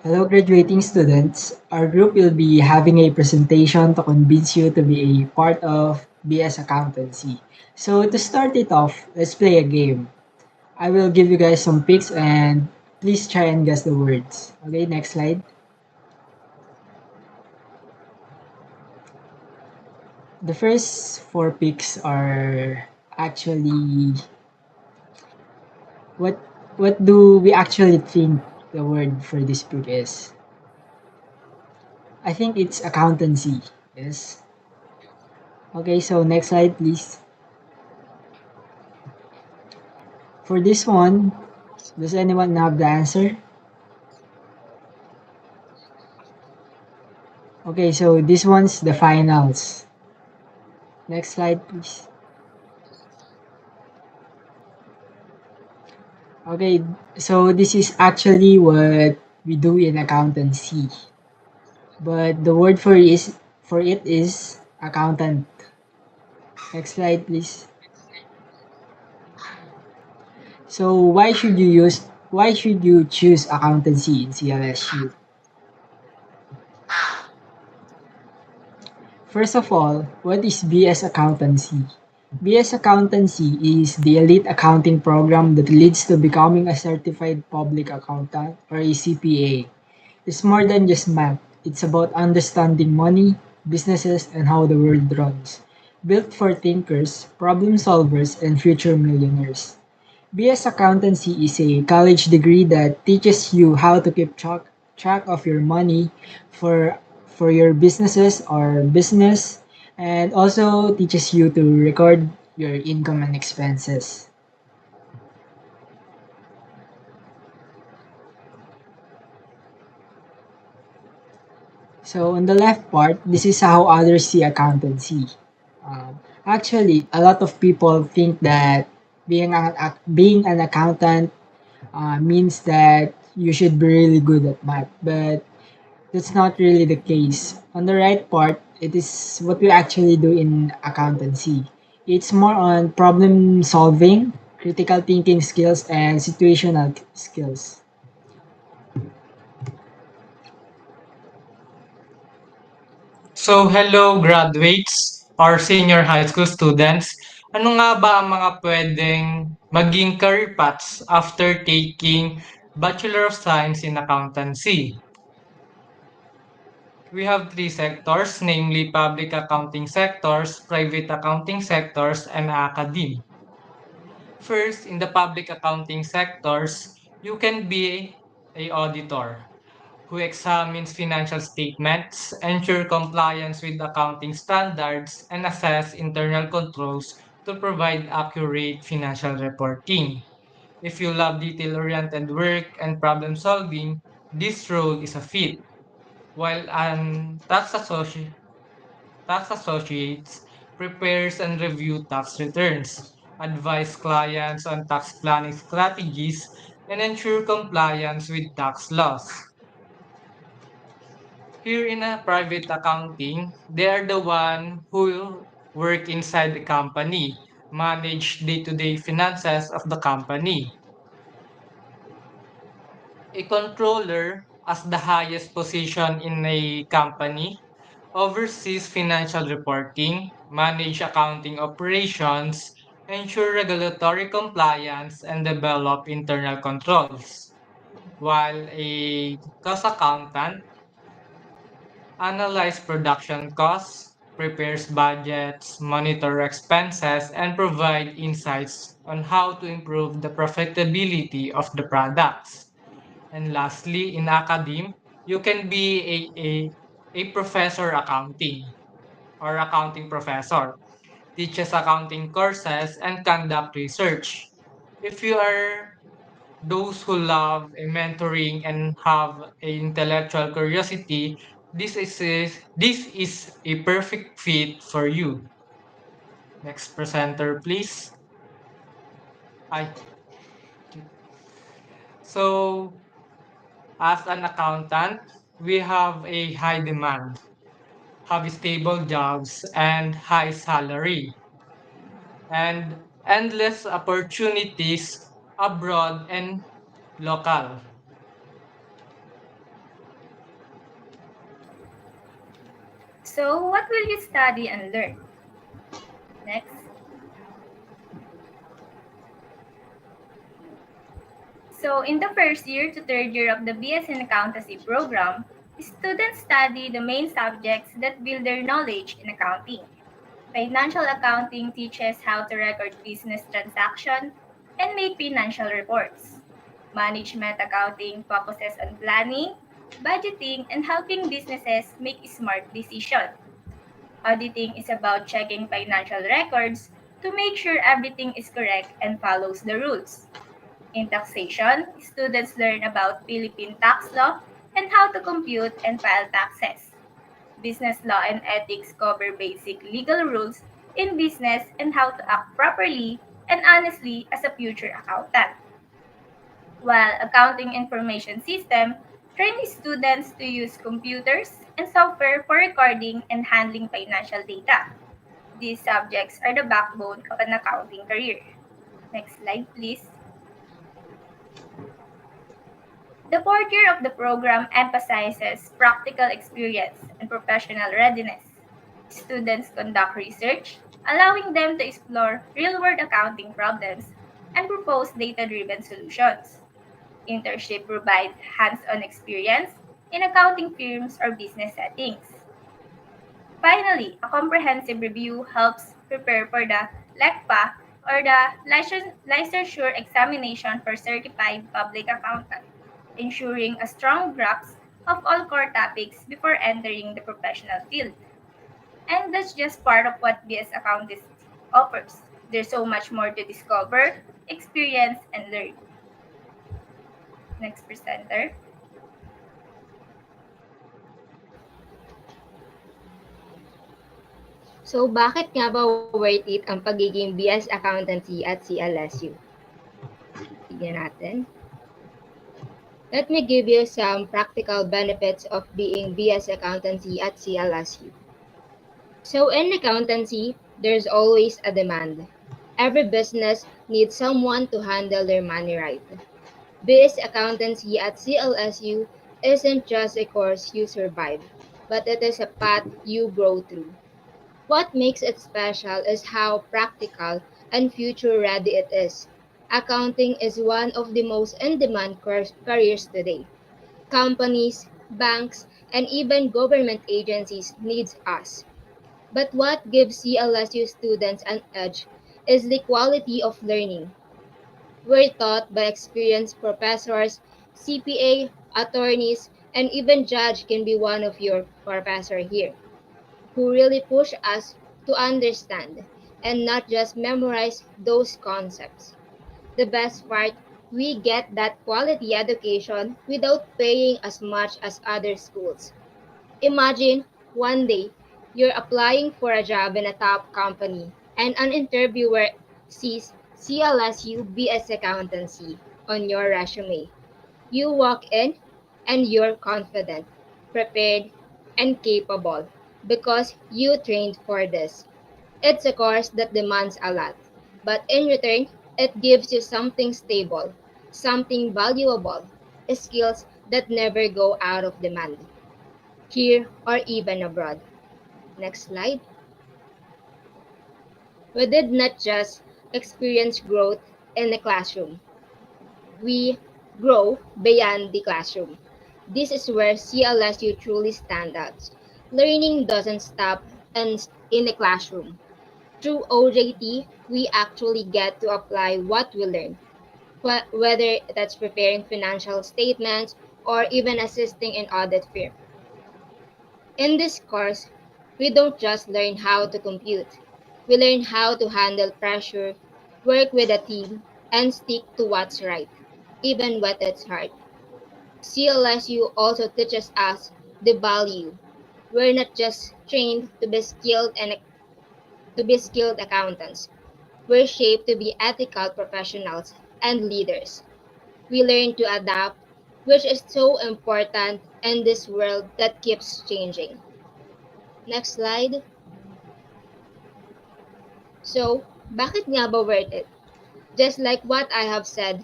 Hello, graduating students. Our group will be having a presentation to convince you to be a part of BS Accountancy. So, to start it off, let's play a game. I will give you guys some picks and please try and guess the words. Okay, next slide. The first four picks are actually what what do we actually think the word for this book is? I think it's accountancy. Yes. Okay, so next slide, please. For this one, does anyone have the answer? Okay, so this one's the finals. Next slide, please. Okay, so this is actually what we do in accountancy. But the word for it is accountant. Next slide, please. So why should you choose accountancy in CLSU? First of all, what is BS Accountancy? BS Accountancy is the elite accounting program that leads to becoming a certified public accountant or a CPA. It's more than just math. It's about understanding money, businesses, and how the world runs. Built for thinkers, problem solvers, and future millionaires. BS Accountancy is a college degree that teaches you how to keep track of your money for your businesses or business, and also teaches you to record your income and expenses. So on the left part, this is how others see accountancy. Actually, a lot of people think that being an accountant means that you should be really good at math, but that's not really the case. On the right part, it is what we actually do in accountancy. It's more on problem solving, critical thinking skills, and situational skills. So, hello graduates or senior high school students. Ano nga ba ang mga pwedeng maging career paths after taking Bachelor of Science in Accountancy? We have three sectors, namely public accounting sectors, private accounting sectors, and academe. First, in the public accounting sectors, you can be a auditor who examines financial statements, ensure compliance with accounting standards, and assess internal controls to provide accurate financial reporting. If you love detail-oriented work and problem solving, this role is a fit. While an tax associates prepares and review tax returns, advise clients on tax planning strategies, and ensure compliance with tax laws. Here in a private accounting, they are the one who work inside the company, manage day-to-day finances of the company. A controller, as the highest position in a company, oversees financial reporting, manage accounting operations, ensure regulatory compliance, and develop internal controls. While a cost accountant analyze production costs, prepares budgets, monitor expenses, and provide insights on how to improve the profitability of the products. And lastly, in academe, you can be a professor accounting or accounting professor, teaches accounting courses, and conduct research. If you are those who love a mentoring and have a intellectual curiosity, this is a perfect fit for you. Next presenter, please. Hi. So, as an accountant, we have a high demand, have stable jobs, and high salary, and endless opportunities abroad and local. So, what will you study and learn? Next. So, in the first year to third year of the BS in Accountancy program, students study the main subjects that build their knowledge in accounting. Financial accounting teaches how to record business transactions and make financial reports. Management accounting focuses on planning, budgeting, and helping businesses make smart decisions. Auditing is about checking financial records to make sure everything is correct and follows the rules. In taxation, students learn about Philippine tax law and how to compute and file taxes. Business law and ethics cover basic legal rules in business and how to act properly and honestly as a future accountant. While accounting information system trains students to use computers and software for recording and handling financial data. These subjects are the backbone of an accounting career. Next slide, please. The fourth year of the program emphasizes practical experience and professional readiness. Students conduct research, allowing them to explore real world accounting problems and propose data driven solutions. Internship provides hands on experience in accounting firms or business settings. Finally, a comprehensive review helps prepare for the LECPA or the licensure examination for certified public accountant, ensuring a strong grasp of all core topics before entering the professional field. And that's just part of what BS Accountancy offers. There's so much more to discover, experience, and learn. Next presenter. So bakit nga ba worth it ang pagiging BS Accountancy at CLSU? Tignan natin. Let me give you some practical benefits of being BS Accountancy at CLSU. So in accountancy, there's always a demand. Every business needs someone to handle their money right. BS Accountancy at CLSU isn't just a course you survive, but it is a path you grow through. What makes it special is how practical and future ready it is. Accounting is one of the most in demand careers today. Companies, banks, and even government agencies need us. But what gives CLSU students an edge is the quality of learning. We're taught by experienced professors, CPA, attorneys, and even judge can be one of your professor here, who really push us to understand and not just memorize those concepts. The best part, we get that quality education without paying as much as other schools. Imagine one day you're applying for a job in a top company and an interviewer sees CLSU BS Accountancy on your resume. You walk in and you're confident, prepared, and capable because you trained for this. It's a course that demands a lot, but in return, it gives you something stable, something valuable, skills that never go out of demand, here or even abroad. Next slide. We did not just experience growth in the classroom, we grow beyond the classroom. This is where CLSU truly stands out. Learning doesn't stop in the classroom. Through OJT, we actually get to apply what we learn, whether that's preparing financial statements or even assisting in audit firm. In this course, we don't just learn how to compute. We learn how to handle pressure, work with a team, and stick to what's right, even when it's hard. CLSU also teaches us the value. We're not just trained to be skilled accountants. We're shaped to be ethical professionals and leaders. We learn to adapt, which is so important in this world that keeps changing. Next slide. So, bakit nga ba worth it? Just like what I have said,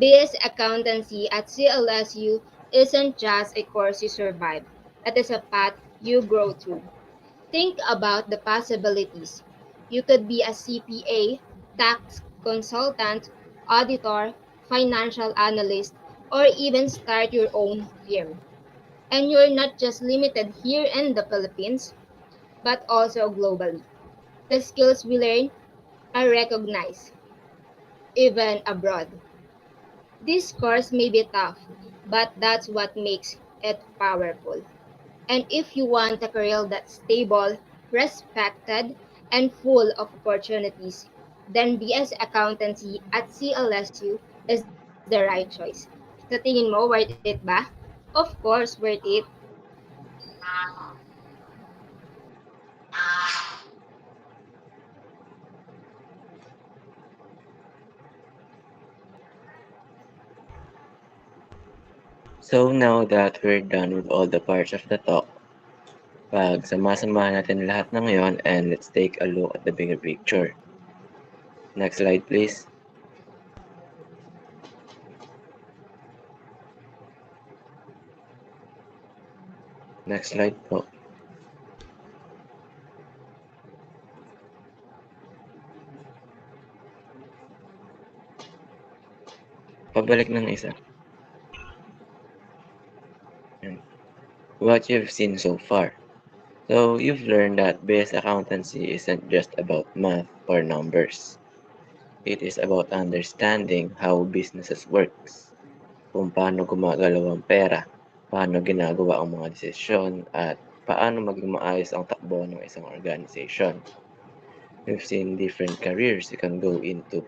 BS Accountancy at CLSU isn't just a course you survive. It is a path you grow through. Think about the possibilities. You could be a CPA, tax consultant, auditor, financial analyst, or even start your own firm. And you're not just limited here in the Philippines, but also globally. The skills we learn are recognized, even abroad. This course may be tough, but that's what makes it powerful. And if you want a career that's stable, respected, and full of opportunities, then BS Accountancy at CLSU is the right choice. Sa tingin mo, worth it ba? Of course, worth it. So now that we're done with all the parts of the talk, pagsama-samahan natin lahat ng ngayon and let's take a look at the bigger picture. Next slide please. Next slide po. Pabalik ng isa. What you've seen so far. So you've learned that BS Accountancy isn't just about math or numbers. It is about understanding how businesses works, kung paano gumagalaw ang pera, paano ginagawa ang mga desisyon, at paano maging maayos ang takbo ng isang organization. We've seen different careers you can go into,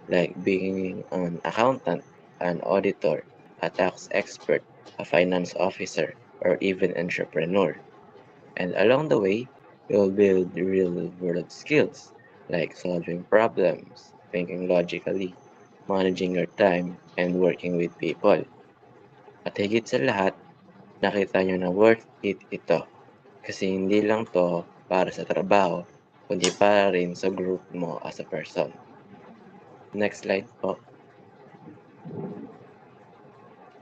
like being an accountant, an auditor, a tax expert, a finance officer, or even entrepreneur. And along the way, you'll build real-world skills like solving problems, thinking logically, managing your time, and working with people. At higit sa lahat, nakita nyo na worth it ito. Kasi hindi lang to para sa trabaho, kundi para rin sa group mo as a person. Next slide po.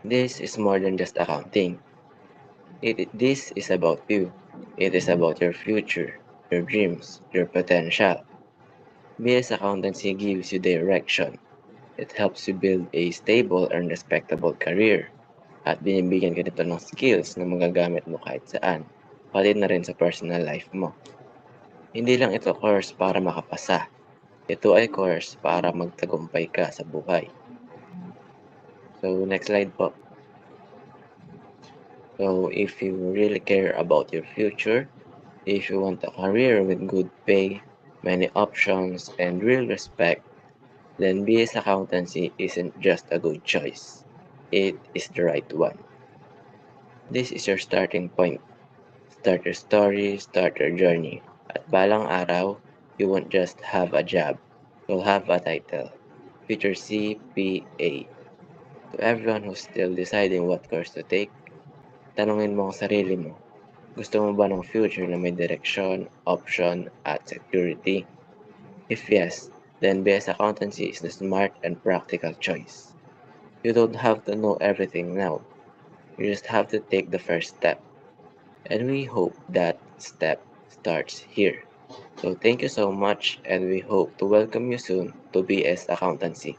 This is more than just accounting. This is about you. It is about your future, your dreams, your potential. BS Accountancy gives you direction. It helps you build a stable and respectable career. At binibigyan ka nito ng skills na magagamit mo kahit saan, pati na rin sa personal life mo. Hindi lang ito course para makapasa. Ito ay course para magtagumpay ka sa buhay. So, next slide po. So, if you really care about your future, if you want a career with good pay, many options, and real respect, then BS Accountancy isn't just a good choice. It is the right one. This is your starting point. Start your story, start your journey. At balang araw, you won't just have a job. You'll have a title. Future CPA. To everyone who's still deciding what course to take, tanungin mo ang sarili mo. Gusto mo ba ng future na may direction, option, at security? If yes, then BS Accountancy is the smart and practical choice. You don't have to know everything now. You just have to take the first step. And we hope that step starts here. So thank you so much and we hope to welcome you soon to BS Accountancy.